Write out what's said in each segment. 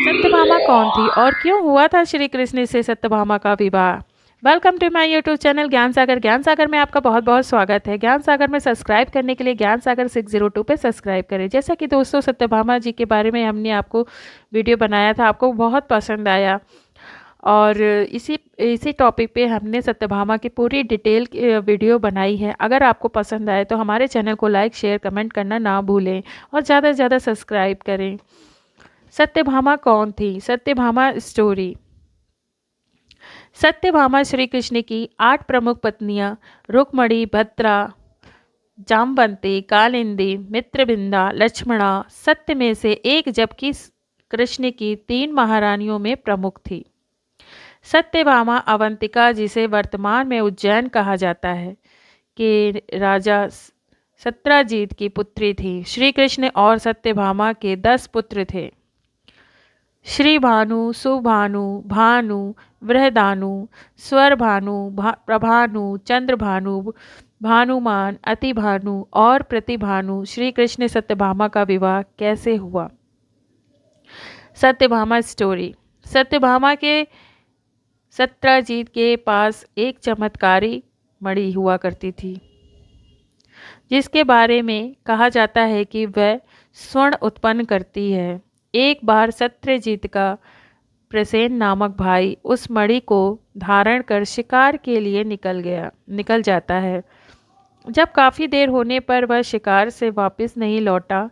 सत्यभामा कौन थी और क्यों हुआ था श्री कृष्ण से सत्यभामा का विवाह। Welcome to my YouTube channel Gyan Sagar. ज्ञान सागर में आपका बहुत बहुत स्वागत है। ज्ञान सागर में सब्सक्राइब करने के लिए ज्ञान सागर 602 पे सब्सक्राइब करें। जैसा कि दोस्तों सत्यभामा जी के बारे में हमने आपको वीडियो बनाया था, आपको बहुत पसंद आया और इसी इसी टॉपिक पे हमने सत्यभामा की पूरी डिटेल वीडियो बनाई है। अगर आपको पसंद आए तो हमारे चैनल को लाइक शेयर कमेंट करना ना भूलें और ज़्यादा से ज़्यादा सब्सक्राइब करें। सत्यभामा कौन थी? सत्यभामा स्टोरी। सत्यभामा श्री कृष्ण की 8 प्रमुख पत्नियां रुक्मणी, भद्रा, जामवंती, कालिंदी, मित्रविंदा, लक्ष्मणा सत्य में से एक, जबकि कृष्ण की 3 महारानियों में प्रमुख थी। सत्यभामा अवंतिका, जिसे वर्तमान में उज्जैन कहा जाता है, के राजा सत्राजीत की पुत्री थी। श्री कृष्ण और सत्यभामा के 10 पुत्र थे। श्री भानु, सुभानु, भानु, बृहदानु, स्वरभानु, प्रभानु, चंद्रभानु, भानुमान, अतिभानु और प्रतिभानु। श्री कृष्ण सत्यभामा का विवाह कैसे हुआ? सत्यभामा स्टोरी। सत्यभामा के सत्राजीत के पास एक चमत्कारी मणि हुआ करती थी, जिसके बारे में कहा जाता है कि वह स्वर्ण उत्पन्न करती है। एक बार सत्यजीत का प्रसेन नामक भाई उस मणि को धारण कर शिकार के लिए निकल जाता है। जब काफ़ी देर होने पर वह शिकार से वापस नहीं लौटा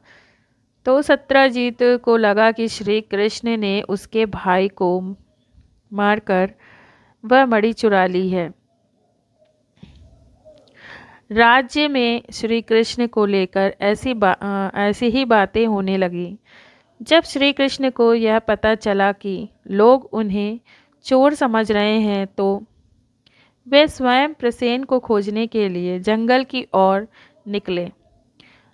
तो सत्यजीत को लगा कि श्री कृष्ण ने उसके भाई को मारकर वह मणि चुरा ली है। राज्य में श्री कृष्ण को लेकर ऐसी ही बातें होने लगी। जब श्री कृष्ण को यह पता चला कि लोग उन्हें चोर समझ रहे हैं तो वे स्वयं प्रसेन को खोजने के लिए जंगल की ओर निकले।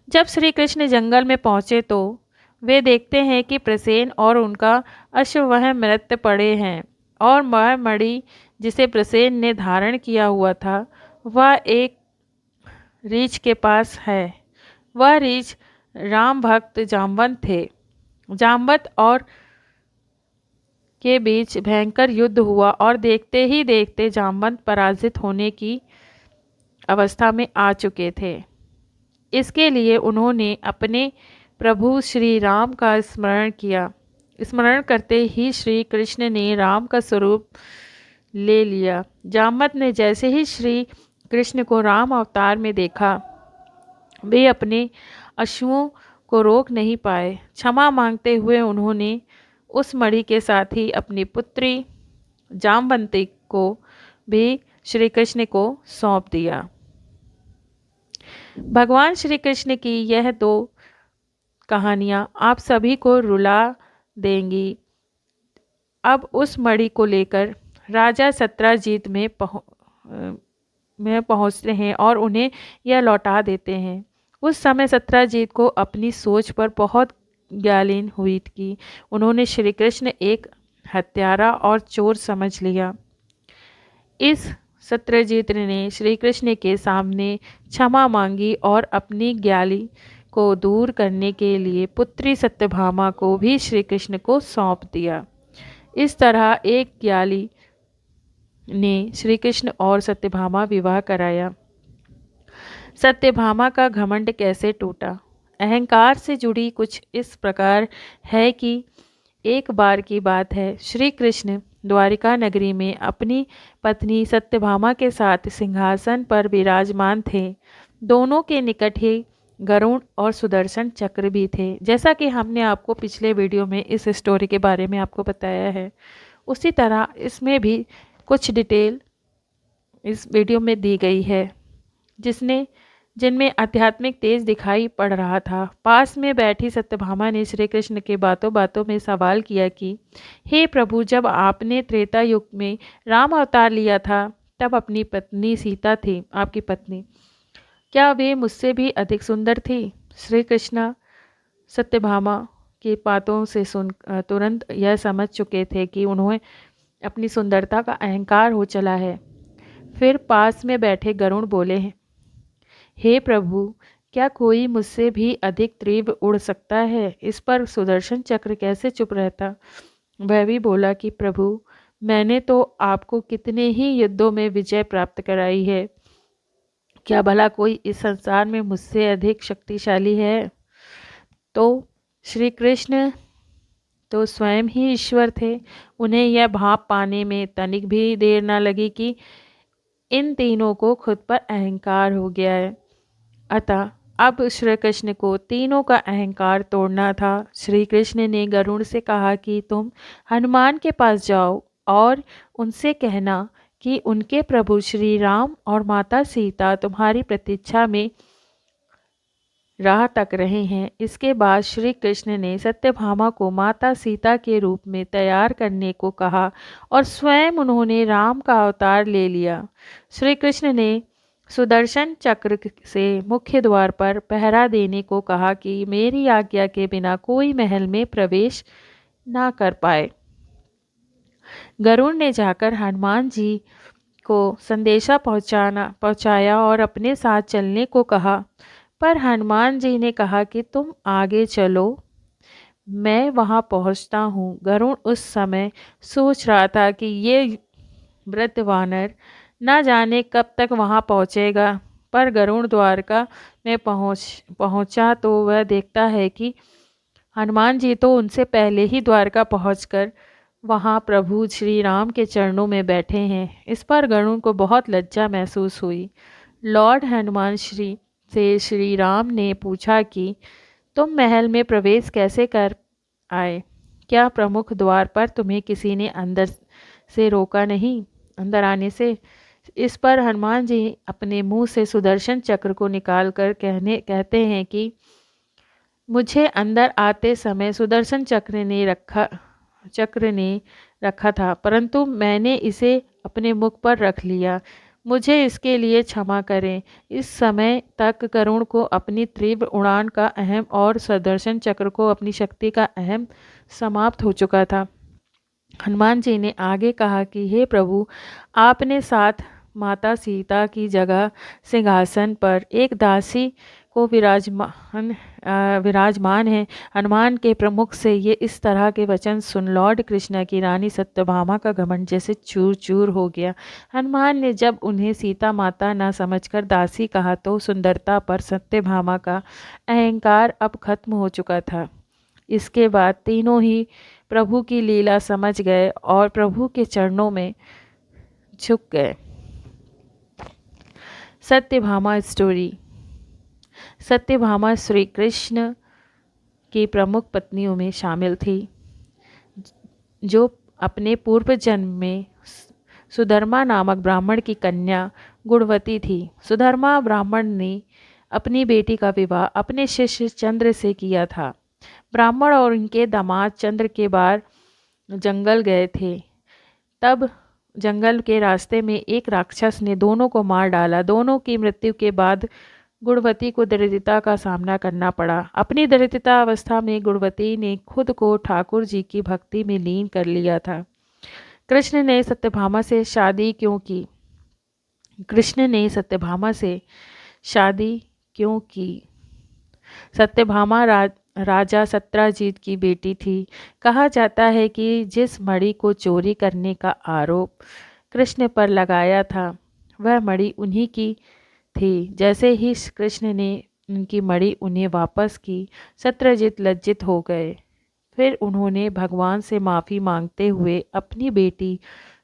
जब श्री कृष्ण जंगल में पहुंचे तो वे देखते हैं कि प्रसेन और उनका अश्व वह मृत पड़े हैं और वह मणि जिसे प्रसेन ने धारण किया हुआ था वह एक रीछ के पास है। वह रीछ राम भक्त जामवंत थे। जामवंत और के बीच भयंकर युद्ध हुआ और देखते ही देखते जामवंत पराजित होने की अवस्था में आ चुके थे। इसके लिए उन्होंने अपने प्रभु श्री राम का स्मरण किया। स्मरण करते ही श्री कृष्ण ने राम का स्वरूप ले लिया। जामवंत ने जैसे ही श्री कृष्ण को राम अवतार में देखा, वे अपने अश्वों को रोक नहीं पाए। क्षमा मांगते हुए उन्होंने उस मणि के साथ ही अपनी पुत्री जामवंती को भी श्री कृष्ण को सौंप दिया। भगवान श्री कृष्ण की यह 2 कहानियाँ आप सभी को रुला देंगी। अब उस मणि को लेकर राजा सत्राजीत में पहुँचते हैं और उन्हें यह लौटा देते हैं। उस समय सत्राजीत को अपनी सोच पर बहुत ज्ञालीन हुई कि उन्होंने श्री कृष्ण एक हत्यारा और चोर समझ लिया। इस सत्यजीत ने श्री कृष्ण के सामने क्षमा मांगी और अपनी ज्ञाली को दूर करने के लिए पुत्री सत्यभामा को भी श्री कृष्ण को सौंप दिया। इस तरह एक ज्ञाली ने श्री कृष्ण और सत्यभामा विवाह कराया। सत्यभामा का घमंड कैसे टूटा? अहंकार से जुड़ी कुछ इस प्रकार है कि एक बार की बात है, श्री कृष्ण द्वारिका नगरी में अपनी पत्नी सत्यभामा के साथ सिंहासन पर विराजमान थे। दोनों के निकट ही गरुड़ और सुदर्शन चक्र भी थे। जैसा कि हमने आपको पिछले वीडियो में इस स्टोरी के बारे में आपको बताया है, उसी तरह इसमें भी कुछ डिटेल इस वीडियो में दी गई है जिनमें आध्यात्मिक तेज दिखाई पड़ रहा था। पास में बैठी सत्यभामा ने श्री कृष्ण के बातों बातों में सवाल किया कि हे प्रभु, जब आपने त्रेता युग में राम अवतार लिया था तब अपनी पत्नी सीता थी, आपकी पत्नी, क्या वे मुझसे भी अधिक सुंदर थी? श्री कृष्ण सत्यभामा की बातों से सुन तुरंत यह समझ चुके थे कि उन्हें अपनी सुंदरता का अहंकार हो चला है। फिर पास में बैठे गरुड़ बोले, हे प्रभु, क्या कोई मुझसे भी अधिक तीव्र उड़ सकता है? इस पर सुदर्शन चक्र कैसे चुप रहता? वह भी बोला कि प्रभु, मैंने तो आपको कितने ही युद्धों में विजय प्राप्त कराई है, क्या भला कोई इस संसार में मुझसे अधिक शक्तिशाली है? तो श्री कृष्ण तो स्वयं ही ईश्वर थे। उन्हें यह भाप पाने में तनिक भी देर न लगी कि इन तीनों को खुद पर अहंकार हो गया है। अतः अब श्री कृष्ण को तीनों का अहंकार तोड़ना था। श्री कृष्ण ने गरुड़ से कहा कि तुम हनुमान के पास जाओ और उनसे कहना कि उनके प्रभु श्री राम और माता सीता तुम्हारी प्रतीक्षा में राह तक रहे हैं। इसके बाद श्री कृष्ण ने सत्यभामा को माता सीता के रूप में तैयार करने को कहा और स्वयं उन्होंने राम का अवतार ले लिया। श्री कृष्ण ने सुदर्शन चक्र से मुख्य द्वार पर पहरा देने को कहा कि मेरी आज्ञा के बिना कोई महल में प्रवेश ना कर पाए। गरुड़ ने जाकर हनुमान जी को संदेशा पहुंचाया और अपने साथ चलने को कहा, पर हनुमान जी ने कहा कि तुम आगे चलो, मैं वहां पहुंचता हूँ। गरुड़ उस समय सोच रहा था कि ये वृद्ध वानर न जाने कब तक वहां पहुंचेगा, पर गरुड़ द्वारका में पहुंचा तो वह देखता है कि हनुमान जी तो उनसे पहले ही द्वारका पहुंचकर वहां प्रभु श्री राम के चरणों में बैठे हैं। इस पर गरुड़ को बहुत लज्जा महसूस हुई। लॉर्ड हनुमान से श्री राम ने पूछा कि तुम महल में प्रवेश कैसे कर आए? क्या प्रमुख द्वार पर तुम्हें किसी ने अंदर से रोका नहीं, अंदर आने से? इस पर हनुमान जी अपने मुंह से सुदर्शन चक्र को निकालकर कहते हैं कि मुझे अंदर आते समय सुदर्शन चक्र ने रखा था, परंतु मैंने इसे अपने मुख पर रख लिया। मुझे इसके लिए क्षमा करें। इस समय तक गरुड़ को अपनी तीव्र उड़ान का अहम और सुदर्शन चक्र को अपनी शक्ति का अहम समाप्त हो चुका था। हनुमान जी ने आगे कहा कि हे प्रभु, आपने साथ माता सीता की जगह सिंहासन पर एक दासी को विराजमान है। हनुमान के प्रमुख से ये इस तरह के वचन सुन लॉर्ड कृष्ण की रानी सत्यभामा का घमंड जैसे चूर चूर हो गया। हनुमान ने जब उन्हें सीता माता न समझकर दासी कहा तो सुंदरता पर सत्यभामा का अहंकार अब खत्म हो चुका था। इसके बाद तीनों ही प्रभु की लीला समझ गए और प्रभु के चरणों में झुक गए। सत्यभामा स्टोरी। सत्यभामा श्री कृष्ण की प्रमुख पत्नियों में शामिल थी, जो अपने पूर्व जन्म में सुधर्मा नामक ब्राह्मण की कन्या गुणवती थी। सुधर्मा ब्राह्मण ने अपनी बेटी का विवाह अपने शिष्य चंद्र से किया था। ब्राह्मण और उनके दामाद चंद्र के बार जंगल गए थे। तब जंगल के रास्ते में एक राक्षस ने दोनों को मार डाला। दोनों की मृत्यु के बाद गुणवती को दरिद्रता का सामना करना पड़ा। अपनी दरिद्रता अवस्था में गुणवती ने खुद को ठाकुर जी की भक्ति में लीन कर लिया था। कृष्ण ने सत्यभामा से शादी क्यों की? कृष्ण ने सत्यभामा से शादी क्यों की? सत्यभामा राजा सत्यजीत की बेटी थी। कहा जाता है कि जिस मणि को चोरी करने का आरोप कृष्ण पर लगाया था, वह मणि उन्हीं की थी। जैसे ही कृष्ण ने उनकी मणि उन्हें वापस की, सत्यजीत लज्जित हो गए। फिर उन्होंने भगवान से माफ़ी मांगते हुए अपनी बेटी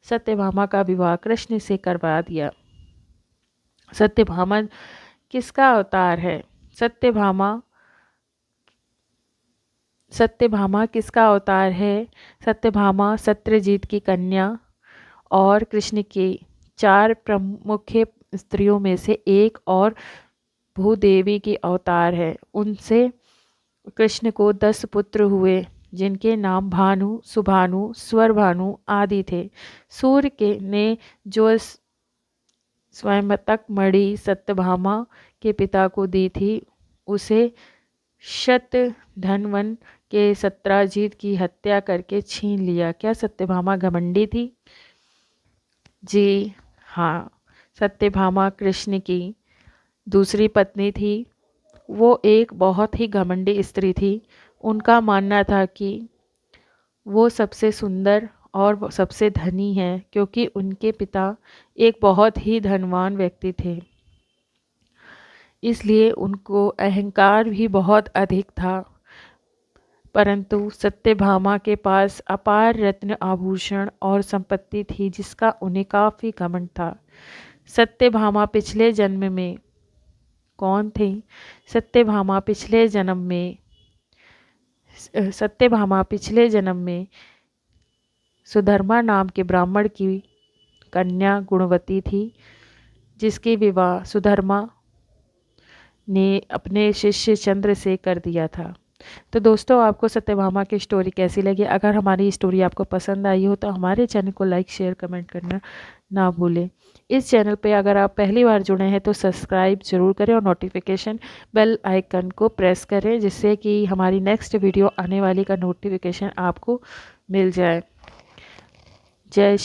सत्यभामा का विवाह कृष्ण से करवा दिया। सत्यभामा किसका अवतार है? सत्यभामा किसका अवतार है? सत्यभामा सत्यजीत की कन्या और कृष्ण की 4 प्रमुख स्त्रियों में से एक और भूदेवी की अवतार है। उनसे कृष्ण को 10 पुत्र हुए, जिनके नाम भानु, सुभानु, स्वरभानु आदि थे। सूर्य के ने जो स्वयंवतक मणि सत्यभामा के पिता को दी थी, उसे शतधन्वन के सत्यजीत की हत्या करके छीन लिया। क्या सत्यभामा घमंडी थी? जी हाँ, सत्यभामा कृष्ण की दूसरी पत्नी थी। वो एक बहुत ही घमंडी स्त्री थी। उनका मानना था कि वो सबसे सुंदर और वो सबसे धनी हैं क्योंकि उनके पिता एक बहुत ही धनवान व्यक्ति थे। इसलिए उनको अहंकार भी बहुत अधिक था। परंतु सत्यभामा के पास अपार रत्न आभूषण और संपत्ति थी जिसका उन्हें काफ़ी घमंड था। सत्यभामा पिछले जन्म में कौन थी? सत्यभामा पिछले जन्म में सत्यभामा पिछले जन्म में सुधर्मा नाम के ब्राह्मण की कन्या गुणवती थी, जिसकी विवाह सुधर्मा ने अपने शिष्य चंद्र से कर दिया था। तो दोस्तों, आपको सत्यभामा की स्टोरी कैसी लगी? अगर हमारी स्टोरी आपको पसंद आई हो तो हमारे चैनल को लाइक शेयर कमेंट करना ना भूलें। इस चैनल पे अगर आप पहली बार जुड़े हैं तो सब्सक्राइब जरूर करें और नोटिफिकेशन बेल आइकन को प्रेस करें, जिससे कि हमारी नेक्स्ट वीडियो आने वाली का नोटिफिकेशन आपको मिल जाए। जय